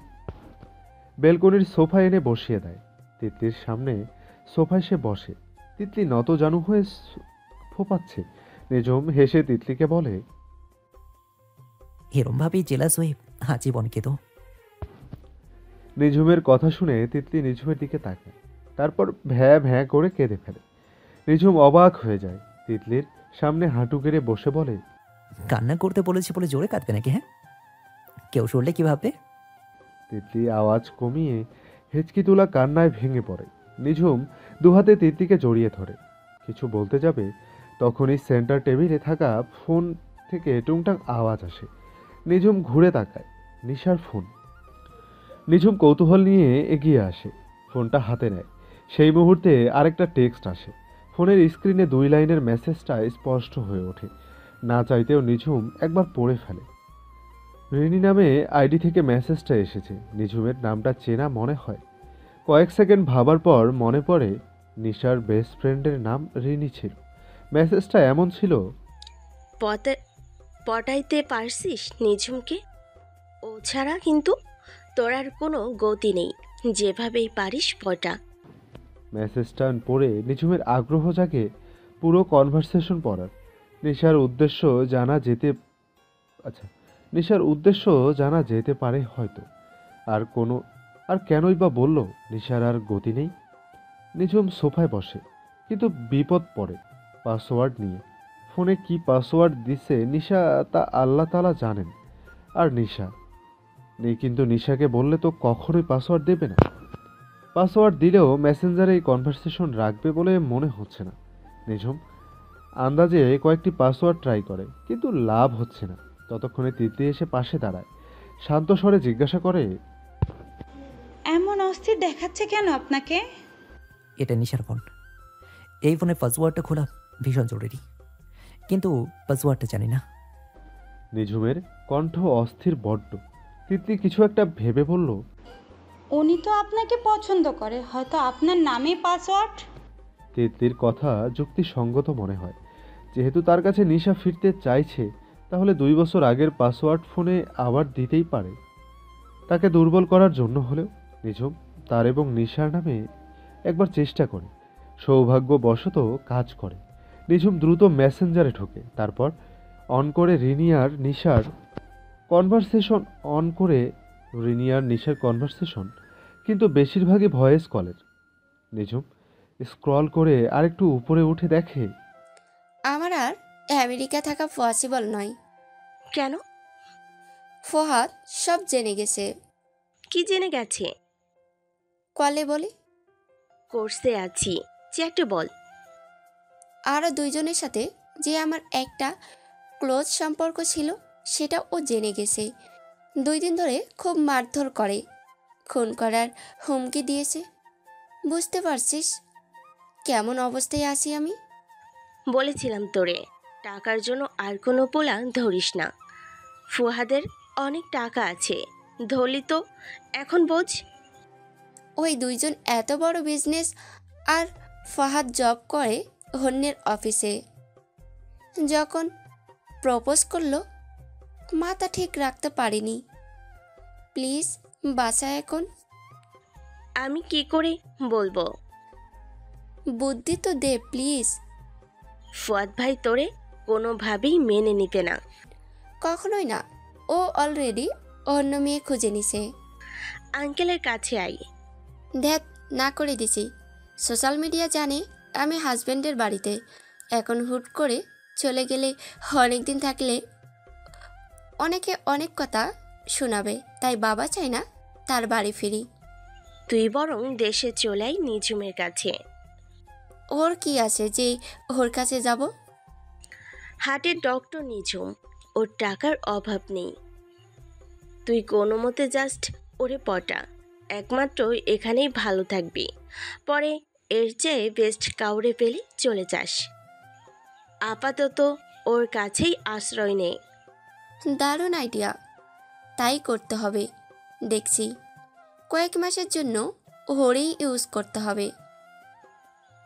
বেলকনির সোফা এনে বসিয়ে দেয়। তিতলির সামনে সোফায় সে বসে। তিতলি নত জানু হয়ে ফোপাচ্ছে। নিঝুম হেসে তিতলিকে বলে, এরমভাবেই জেলাস হয়ে আজীবন কেঁদো। নিঝুমের কথা শুনে তিতলি নিঝুমের দিকে তাকায়। তারপর ভ্যাঁ ভ্যাঁ করে কেঁদে ফেলে। নিঝুম অবাক হয়ে যায়। তিতলির সামনে হাঁটু গেড়ে বসে বলে, কান্না করতে বলেছি বলে জোরে কাঁদবে নাকি? হ্যাঁ, কেউ শুনলে কি ভাববে? তিতলি আওয়াজ কমিয়ে হেঁচকি তোলা কান্নায় ভেঙে পড়ে। নিঝুম দুহাতে তিতলিকে জড়িয়ে ধরে। কিছু বলতে যাবে, তখনই সেন্টার টেবিলে থাকা ফোন থেকে টুংটাং আওয়াজ আসে। নিঝুম ঘুরে তাকায়। নিশার ফোন। নিঝুম কৌতূহল নিয়ে এগিয়ে আসে, ফোনটা হাতে নেয়। সেই মুহূর্তে আরেকটা টেক্সট আসে। ফোনের স্ক্রিনে 2 লাইনের মেসেজটা স্পষ্ট হয়ে ওঠে। না চাইতেও নিঝুম একবার পড়ে ফেলে। রিনি নামে আইডি থেকে মেসেজটা এসেছে। নিঝুমের নামটা চেনা মনে হয়। কয়েক সেকেন্ড ভাবার পর মনে পড়ে নিশার বেস্ট ফ্রেন্ডের নাম রিনি ছিল। মেসেজটা এমন ছিল, পটাইতে পারছিস নিঝুমকে? ও ছাড়া কিন্তু তোর আর কোনো গতি নেই, যেভাবেই পারিস পটা। মেসেজটা পড়ে নিঝুমের আগ্রহ জাগে পুরো কনভারসেশন পড়ার। নিশার উদ্দেশ্য জানা যেতে নিশার উদ্দেশ্য জানা যেতে পারে হয়তো। আর কেনই বা বলল নিশার আর গতি নেই। নিঝুম সোফায় বসে, কিন্তু বিপদ পড়ে পাসওয়ার্ড নিয়ে। ফোনে কি পাসওয়ার্ড দিছে নিশা তা আল্লাহ তাআলা জানেন। আর নিশা নেই, কিন্তু নিশাকে বললে তো কখনোই পাসওয়ার্ড দেবে না। পাসওয়ার্ড দিলেও মেসেঞ্জারে এই কনভারসেশন রাখবে বলে মনে হচ্ছে না। নিঝুম আন্দাজে কয়েকটি পাসওয়ার্ড ট্রাই করে, কিন্তু লাভ হচ্ছে না। ততক্ষণে তিতলি এসে পাশে দাঁড়ায়। শান্ত স্বরে জিজ্ঞাসা করে, এমন অস্থির দেখাচ্ছে কেন আপনাকে? এটা নিশার ফোন। এই ফোনের পাসওয়ার্ডটা খোলা ভীষণ জরুরি, কিন্তু পাসওয়ার্ডটা জানি না। নিঝুমের কণ্ঠ অস্থির বড্ড। তিতলি কিছু একটা ভেবে বলল, উনি তো আপনাকে পছন্দ করে, হয়তো আপনার নামেই পাসওয়ার্ড। তিতলির কথা যুক্তিসঙ্গত মনে হয়। যেহেতু তার কাছে নিশা ফিরতে চাইছে, তাহলে 2 বছর আগের পাসওয়ার্ড ফোনে আবার দিতেই পারে। তাকে দুর্বল করার জন্য হলেও নিঝুম তার এবং নিশার নামে একবার চেষ্টা করে। সৌভাগ্যবশত কাজ করে। নিঝুম দ্রুত মেসেঞ্জারে ঢোকে। তারপর অন করে রিনি আর নিশার কনভারসেশন, কিন্তু বেশিরভাগই ভয়েস কলের। নিঝুম স্ক্রল করে আরেকটু উপরে উঠে দেখে আমার আর আমেরিকা থাকা পসিবল নয়। কেন? ফহাদ সব জেনে গেছে। কি জেনে গেছে? কলে বলি, কোর্সে আছি, যে একটা বল। আরও 2 জনের সাথে যে আমার একটা ক্লোজ সম্পর্ক ছিল সেটা ও জেনে গেছে। 2 দিন ধরে খুব মারধর করে, খুন করার হুমকি দিয়েছে। বুঝতে পারছিস কেমন অবস্থায় আছি আমি? বলেছিলাম তোরে, টাকার জন্য আর কোনো পোলা ধরিস না। ফুহাদের অনেক টাকা আছে, ধরলি তো। এখন বোঝ। ওই 2 জন এত বড় বিজনেস, আর ফাহাদ জব করে অন্যের অফিসে। যখন প্রপোজ করলো মাথা ঠিক রাখতে পারিনি। প্লিজ বাঁচা এখন। আমি কি করে বলবো? বুদ্ধি তো দে প্লিজ। ফুয়াদ ভাই তোরে কোনোভাবেই মেনে নিতে না। কখনোই না। ও অলরেডি অন্য মেয়ে খুঁজে নিছে। আঙ্কেলের কাছে আই। ধ্যাত না করে দিছি। সোশ্যাল মিডিয়া জানে আমি হাজব্যান্ডের বাড়িতে। এখন হুট করে চলে গেলে অনেক দিন থাকলে অনেকে অনেক কথা শোনাবে, তাই বাবা চায় না তার বাড়ি ফিরি। তুই বরং দেশে চলে আই নিঝুমের কাছে। ওর কি আছে যে ওর কাছে যাব? হার্টের ডক্টর নিঝুম, ওর টাকার অভাব নেই। তুই কোনো মতে জাস্ট ওরে পটা। একমাত্র এখানেই ভালো থাকবি, পরে এর চেয়ে বেস্ট কাউরে পেলে চলে যাস। আপাতত ওর কাছেই আশ্রয় নে। দারুণ আইডিয়া, তাই করতে হবে। দেখছি কয়েক মাসের জন্য ওরেই ইউজ করতে হবে।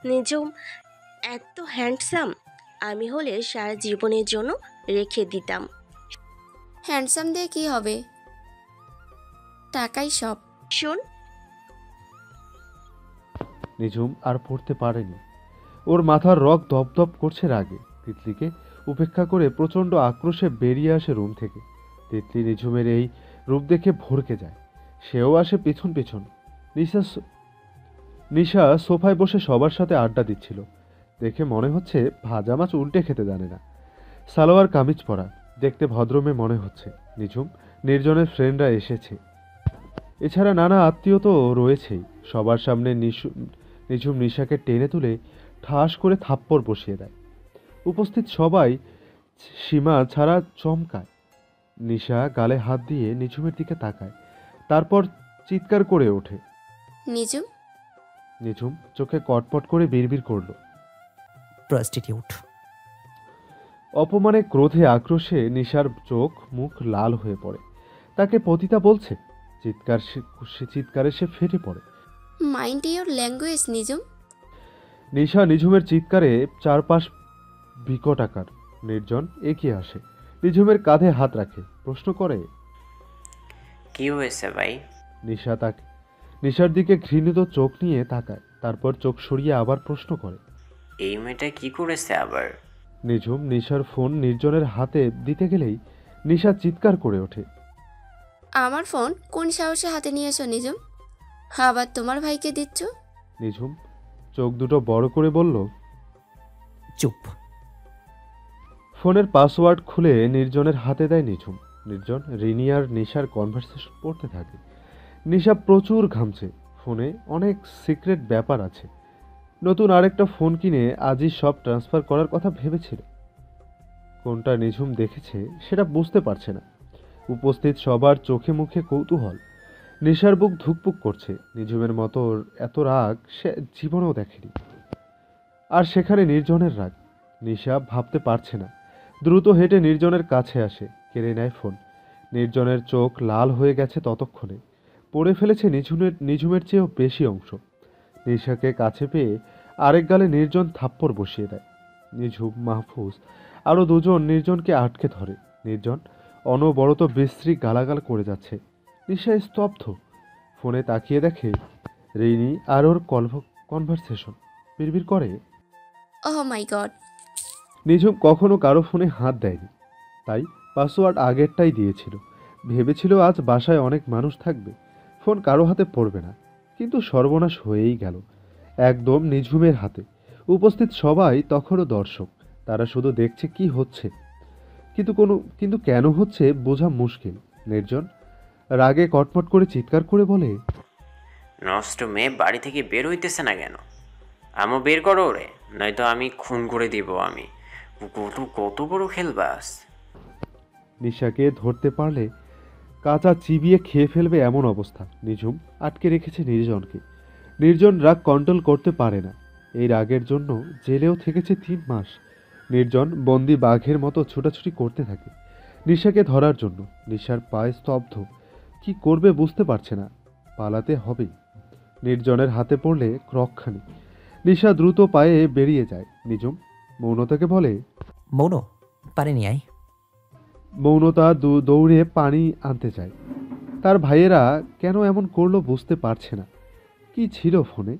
নিজম এত হ্যান্ডসাম, আমি হলে সারা জীবনের জন্য রেখে দিতাম। হ্যান্ডসাম দিয়ে কি হবে, টাকাই সব। শোন, নিঝুম আর পড়তে পারেনি। ওর মাথার রগ দপদপ করছে রাগে। তিতলিকে উপেক্ষা করে প্রচণ্ড আক্রোশে বেরিয়ে আসে রুম থেকে। তিতলি নিঝুমের এই রূপ দেখে ভড়কে যায়। সেও আসে পেছন পেছন। নিশা সোফায় বসে সবার সাথে আড্ডা দিচ্ছিল। দেখে মনে হচ্ছে ভাজা মাছ উল্টে খেতে জানে না। সালোয়ার কামিজ পরা, দেখতে ভদ্রমে মনে হচ্ছে। নিঝুম নির্জনের ফ্রেন্ডরা এসেছে, এছাড়া নানা আত্মীয় তো রয়েছেই। সবার সামনে নিঝুম নিশাকে টেনে তুলে ঠাস করে থাপ্পড় বসিয়ে দেয়। উপস্থিত সবাই সীমা ছাড়া চমকায়। নিশা গালে হাত দিয়ে নিঝুমের দিকে তাকায়, তারপর চিৎকার করে ওঠে। নিজুম, নিঝুম চোখে কটপট করে বিড়বিড় করল। প্রস্টিটিউট। অপমানে, ক্রোধে, আক্রোশে নিশার চোখ মুখ লাল হয়ে পড়ে। তাকে পতিতা বলছে। চিৎকারে সে ফেটে পড়ে। Mind your language Nijhum. Nisha নিঝুমের চিৎকারে চারপাশ বিকট আকার। নির্জন এগিয়ে আসে, নিঝুমের কাঁধে হাত রাখে, প্রশ্ন করে, কি হয়েছে ভাই? নিশার দিকে ঘৃণিত চোখ নিয়ে তাকায়, তারপর চোখ সরিয়ে আবার প্রশ্ন করে, এই মেয়েটা কি করেছে আবার? নিঝুম নিশার ফোন নির্জনের হাতে দিতে গেলেই নিশা চিৎকার করে ওঠে। আমার ফোন কোন সাহসে হাতে নিয়ে এসো নিজুম? আবার তোমার ভাইকে দিচ্ছ? নিঝুম চোখ দুটো বড় করে বলল, চুপ। ফোনের পাসওয়ার্ড খুলে নির্জনের হাতে দেয় নিঝুম। নির্জন রিনি আর নিশার কনভারসেশন পড়তে থাকে। নিশা প্রচুর ঘামছে। ফোনে অনেক সিক্রেট ব্যাপার আছে। নতুন আরেকটা ফোন কিনে আজই সব ট্রান্সফার করার কথা ভেবেছিল। কোনটা নিঝুম দেখেছে সেটা বুঝতে পারছে না। উপস্থিত সবার চোখে মুখে কৌতূহল। নিশার বুক ধুকপুক করছে। নিঝুমের মতো এত রাগ সে জীবনেও দেখেনি। আর সেখানে নির্জনের রাগ। নিশা ভাবতে পারছে না। দ্রুত হেঁটে নির্জনের কাছে আসে, কেড়ে নেয় ফোন। নির্জনের চোখ লাল হয়ে গেছে ততক্ষণে। পড়ে ফেলেছে নিঝুমের চেয়েও বেশি অংশ। নিশাকে কাছে পেয়ে আরেক গালে নির্জন থাপ্পড় বসিয়ে দেয়। নিঝুম, মাহফুজ আরও দুজন নির্জনকে আটকে ধরে। নির্জন অনবরত বিশ্রী গালাগাল করে যাচ্ছে। নিশা স্তব্ধ। ফোনে তাকিয়ে দেখে রিনি আর ওর কনভারসেশন। বিড়বিড় করে, ওহ মাই গড। নিঝুম কখনো কারো ফোনে হাত দেয়নি, তাই পাসওয়ার্ড আগেরটাই দিয়েছিল। ভেবেছিল আজ বাসায় অনেক মানুষ থাকবে, ফোন কারো হাতে পড়বে না। কিন্তু সর্বনাশ হয়েই গেল, একদম নিঝুমের হাতে। উপস্থিত সবাই তখনও দর্শক। তারা শুধু দেখছে কি হচ্ছে, কিন্তু কেন হচ্ছে বোঝা মুশকিল। নির্জন রাগে কটমট করে চিৎকার করে বলে, নষ্ট মেয়ে বাড়ি থেকে বের হইতেছে না কেন? আমও বের করো ওরে, নয়তো আমি খুন করে দিব। আমি কত বড় খেলবাস! নিশাকে ধরতে পারলে কাঁচা চিবিয়ে খেয়ে ফেলবে এমন অবস্থা। নিঝুম আটকে রেখেছে নির্জনকে। নির্জন রাগ কন্ট্রোল করতে পারে না। এই রাগের জন্য জেলেও থেকেছে 3 মাস। নির্জন বন্দি বাঘের মতো ছুটাছুটি করতে থাকে নিশাকে ধরার জন্য। নিশার পায়ে স্তব্ধ, কি করবে বুঝতে পারছে না। পালাতে হবেই। নির্জনের হাতে পড়লে রক্ষা নেই। নিশা দ্রুত পায়ে বেরিয়ে যায়। নিঝুম মৌনতাকে বলে, মৌন, পানি নিয়ে আয়। মৌনতা দৌড়ে পানি আনতে যায়। তার ভাইয়েরা কেন এমন করলো বুঝতে পারছে না। কি ছিল ফোনে?